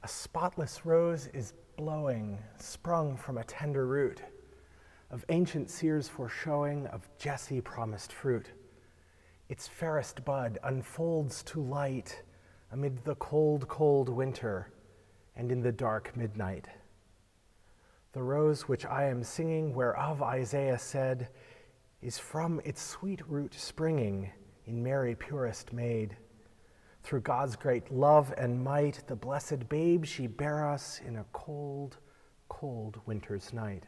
A spotless rose is blowing, sprung from a tender root, of ancient seers foreshowing, of Jesse promised fruit. Its fairest bud unfolds to light amid the cold, cold winter and in the dark midnight. The rose which I am singing, whereof Isaiah said, is from its sweet root springing in Mary purest maid. Through God's great love and might, the blessed babe she bare us in a cold, cold winter's night.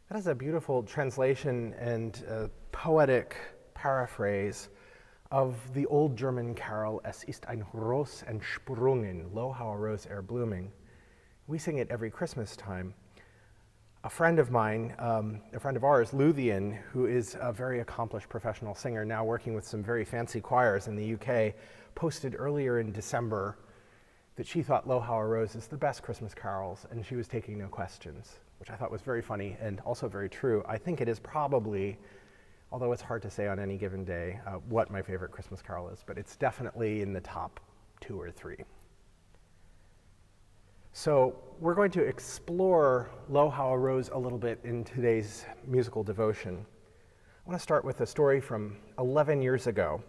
That is a beautiful translation and poetic paraphrase of the old German carol, Es ist ein Ros entsprungen, Lo, how a rose blooming. We sing it every Christmas time. A friend of mine, a friend of ours, Luthien, who is a very accomplished professional singer, now working with some very fancy choirs in the UK, posted earlier in December that she thought Lo, how a rose is the best Christmas carols, and she was taking no questions, which I thought was very funny and also very true. I think it is probably, although it's hard to say on any given day, what my favorite Christmas carol is, but it's definitely in the top 2 or 3. So we're going to explore Lo, how a rose a little bit in today's musical devotion. I want to start with a story from 11 years ago.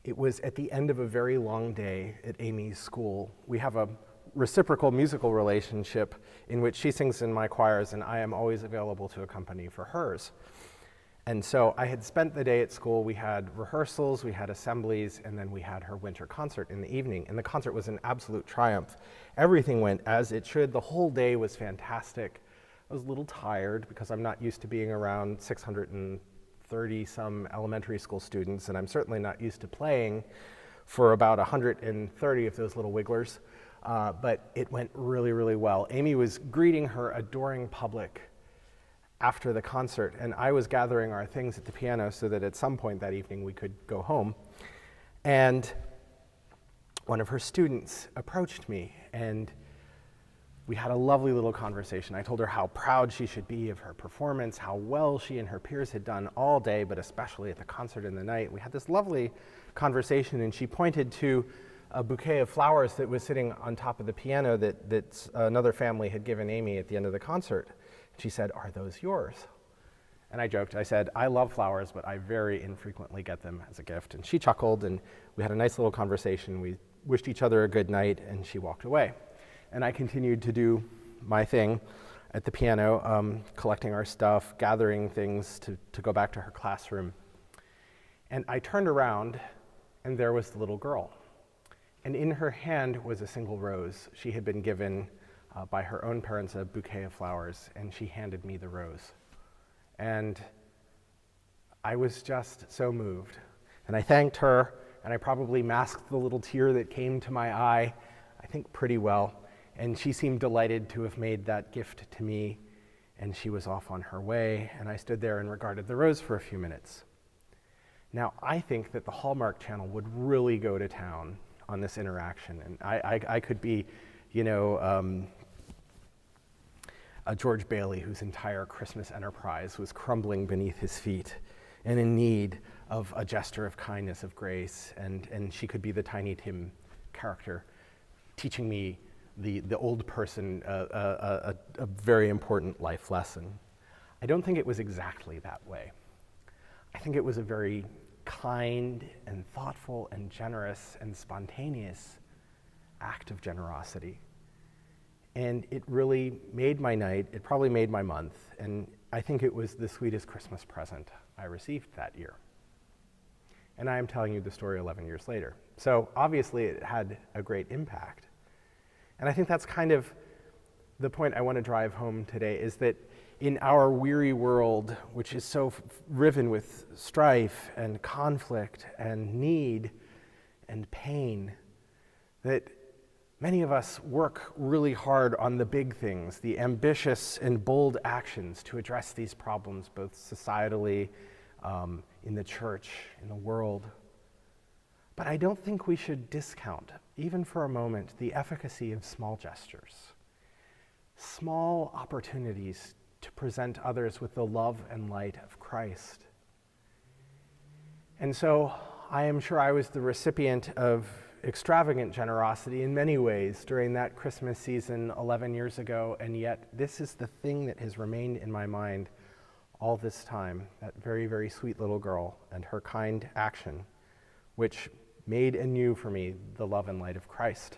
It was at the end of a very long day at Amy's school. We have a reciprocal musical relationship in which she sings in my choirs and I am always available to accompany for hers. And so I had spent the day at school. We had rehearsals, we had assemblies, and then we had her winter concert in the evening. And the concert was an absolute triumph. Everything went as it should. The whole day was fantastic. I was a little tired because I'm not used to being around 630 some elementary school students, and I'm certainly not used to playing for about 130 of those little wigglers. But it went really, really well. Amy was greeting her adoring public after the concert, and I was gathering our things at the piano so that at some point that evening we could go home. And one of her students approached me, and we had a lovely little conversation. I told her how proud she should be of her performance, how well she and her peers had done all day, but especially at the concert in the night. We had this lovely conversation, and she pointed to a bouquet of flowers that was sitting on top of the piano that another family had given Amy at the end of the concert. She said, "Are those yours?" And I joked. I said, "I love flowers, but I very infrequently get them as a gift." And she chuckled, and we had a nice little conversation. We wished each other a good night, and she walked away. And I continued to do my thing at the piano, collecting our stuff, gathering things to go back to her classroom. And I turned around, and there was the little girl. And in her hand was a single rose. She had been given by her own parents a bouquet of flowers, and she handed me the rose. And I was just so moved. And I thanked her, and I probably masked the little tear that came to my eye, I think pretty well. And she seemed delighted to have made that gift to me, and she was off on her way, and I stood there and regarded the rose for a few minutes. Now, I think that the Hallmark Channel would really go to town on this interaction, and I could be, a George Bailey whose entire Christmas enterprise was crumbling beneath his feet and in need of a gesture of kindness, of grace, and she could be the Tiny Tim character teaching me, the old person, a very important life lesson. I don't think it was exactly that way. I think it was a very kind and thoughtful and generous and spontaneous act of generosity. And it really made my night, it probably made my month, and I think it was the sweetest Christmas present I received that year. And I am telling you the story 11 years later. So obviously it had a great impact. And I think that's kind of the point I want to drive home today, is that in our weary world, which is so riven with strife and conflict and need and pain, that many of us work really hard on the big things, the ambitious and bold actions to address these problems, both societally, in the church, in the world. But I don't think we should discount, even for a moment, the efficacy of small gestures, small opportunities to present others with the love and light of Christ. And so I am sure I was the recipient of extravagant generosity in many ways during that Christmas season 11 years ago, and yet this is the thing that has remained in my mind all this time, that very, very sweet little girl and her kind action, which made anew for me the love and light of Christ.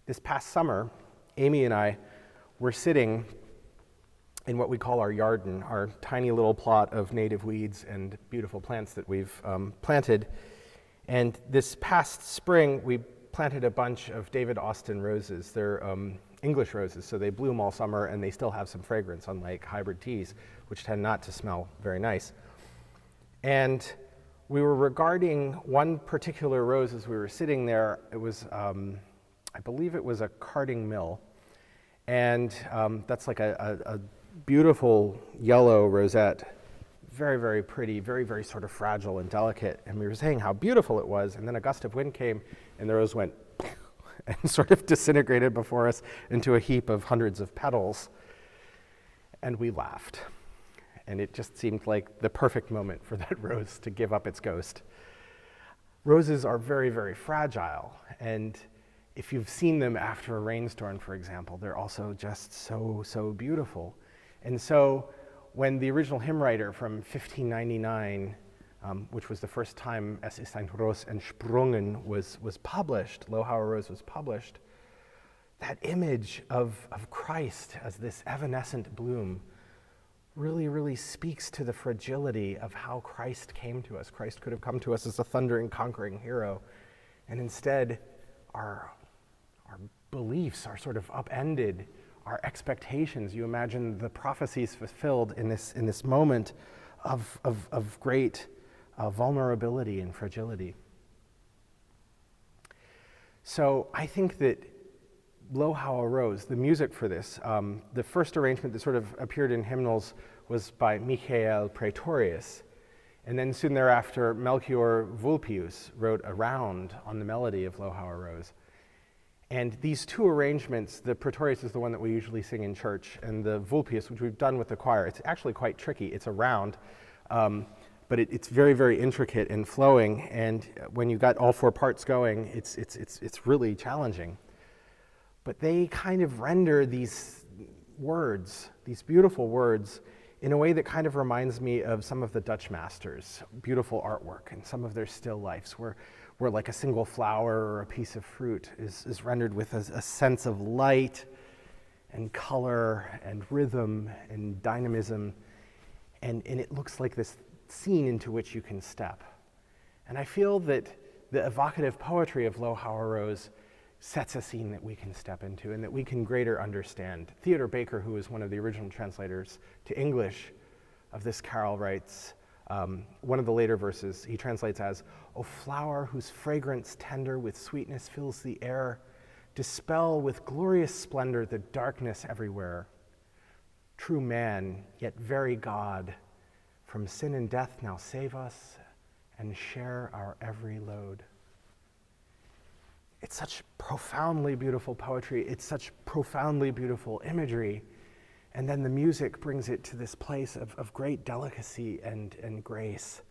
This past summer, Amy and I were sitting in what we call our garden, our tiny little plot of native weeds and beautiful plants that we've planted. And this past spring, we planted a bunch of David Austin roses. They're English roses, so they bloom all summer and they still have some fragrance, unlike hybrid teas, which tend not to smell very nice. And we were regarding one particular rose as we were sitting there. It was, I believe it was a carding mill. And that's like a beautiful yellow rosette, very, very pretty, very, very sort of fragile and delicate. And we were saying how beautiful it was, and then a gust of wind came, and the rose went and sort of disintegrated before us into a heap of hundreds of petals. And we laughed. And it just seemed like the perfect moment for that rose to give up its ghost. Roses are very, very fragile, and if you've seen them after a rainstorm, for example, they're also just so, so beautiful. And so when the original hymn writer from 1599, which was the first time Es ist ein Ros entsprungen was published, Lo How a Rose was published, that image of Christ as this evanescent bloom really, really speaks to the fragility of how Christ came to us. Christ could have come to us as a thundering, conquering hero, and instead our beliefs are sort of upended, our expectations. You imagine the prophecies fulfilled in this moment of great vulnerability and fragility. So I think that Lo How a Rose, the music for this, the first arrangement that sort of appeared in hymnals was by Michael Praetorius. And then soon thereafter, Melchior Vulpius wrote a round on the melody of Lo How a Rose. And these two arrangements, the Praetorius is the one that we usually sing in church, and the Vulpius, which we've done with the choir, it's actually quite tricky. It's a round, but it's very, very intricate and flowing. And when you've got all four parts going, it's really challenging. But they kind of render these words, these beautiful words, in a way that kind of reminds me of some of the Dutch masters' beautiful artwork and some of their still lifes, where like a single flower or a piece of fruit is rendered with a sense of light and color and rhythm and dynamism, and it looks like this scene into which you can step. And I feel that the evocative poetry of Lo How a Rose sets a scene that we can step into and that we can greater understand. Theodore Baker, who is one of the original translators to English of this carol, writes, one of the later verses, he translates as, "O flower whose fragrance tender with sweetness fills the air, dispel with glorious splendor the darkness everywhere. True man, yet very God, from sin and death now save us and share our every load." It's such profoundly beautiful poetry. It's such profoundly beautiful imagery. And then the music brings it to this place of great delicacy and grace.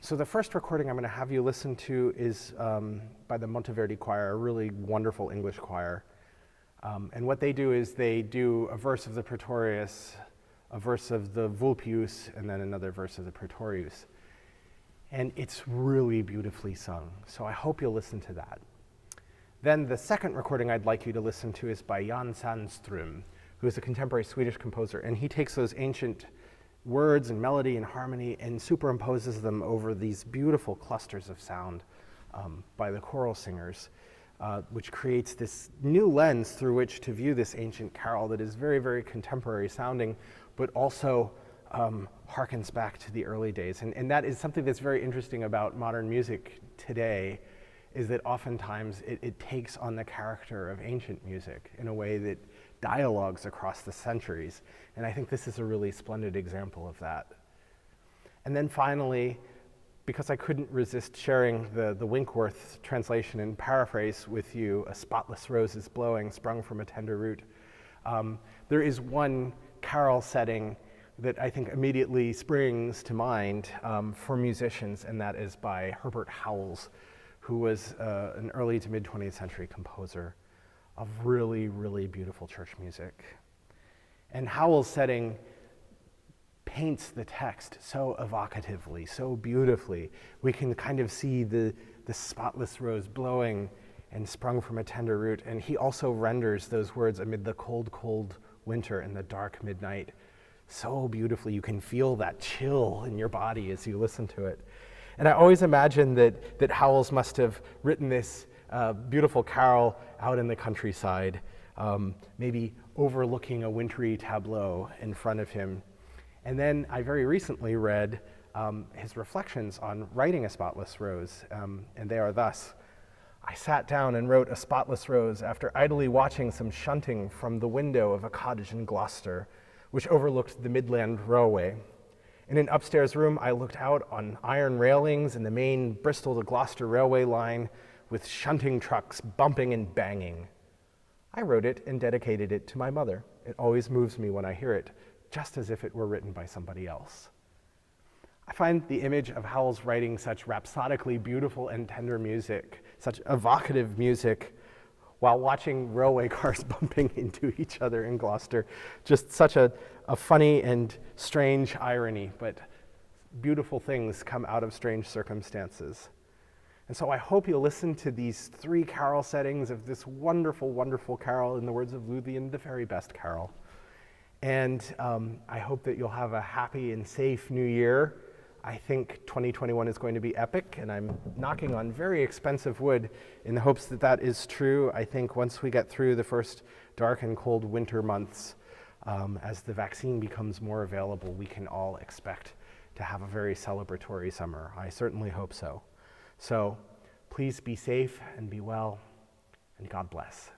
So the first recording I'm going to have you listen to is by the Monteverdi Choir, a really wonderful English choir. And what they do is they do a verse of the Praetorius, a verse of the Vulpius, and then another verse of the Praetorius. And it's really beautifully sung. So I hope you'll listen to that. Then the second recording I'd like you to listen to is by Jan Sandström, who is a contemporary Swedish composer. And he takes those ancient words and melody and harmony and superimposes them over these beautiful clusters of sound by the choral singers, which creates this new lens through which to view this ancient carol that is very, very contemporary sounding, but also harkens back to the early days. And that is something that's very interesting about modern music today, is that oftentimes it takes on the character of ancient music in a way that dialogues across the centuries. And I think this is a really splendid example of that. And then finally, because I couldn't resist sharing the Winkworth translation and paraphrase with you, "A spotless rose is blowing, sprung from a tender root," there is one carol setting that I think immediately springs to mind for musicians, and that is by Herbert Howells, who was an early to mid 20th century composer of really, really beautiful church music. And Howells' setting paints the text so evocatively, so beautifully. We can kind of see the spotless rose blowing and sprung from a tender root. And he also renders those words amid the cold, cold winter and the dark midnight so beautifully. You can feel that chill in your body as you listen to it. And I always imagine that Howells must have written this beautiful carol out in the countryside, maybe overlooking a wintry tableau in front of him. And then I very recently read his reflections on writing A Spotless Rose, and they are thus: I sat down and wrote A Spotless Rose after idly watching some shunting from the window of a cottage in Gloucester, which overlooked the Midland Railway. In an upstairs room, I looked out on iron railings and the main Bristol to Gloucester railway line with shunting trucks bumping and banging. I wrote it and dedicated it to my mother. It always moves me when I hear it, just as if it were written by somebody else. I find the image of Howells writing such rhapsodically beautiful and tender music, such evocative music, while watching railway cars bumping into each other in Gloucester, just such a funny and strange irony, but beautiful things come out of strange circumstances. And so I hope you'll listen to these three carol settings of this wonderful, wonderful carol in the words of Luthien, the very best carol. And I hope that you'll have a happy and safe new year. I think 2021 is going to be epic, and I'm knocking on very expensive wood in the hopes that that is true. I think once we get through the first dark and cold winter months, as the vaccine becomes more available, we can all expect to have a very celebratory summer. I certainly hope so. So please be safe and be well, and God bless.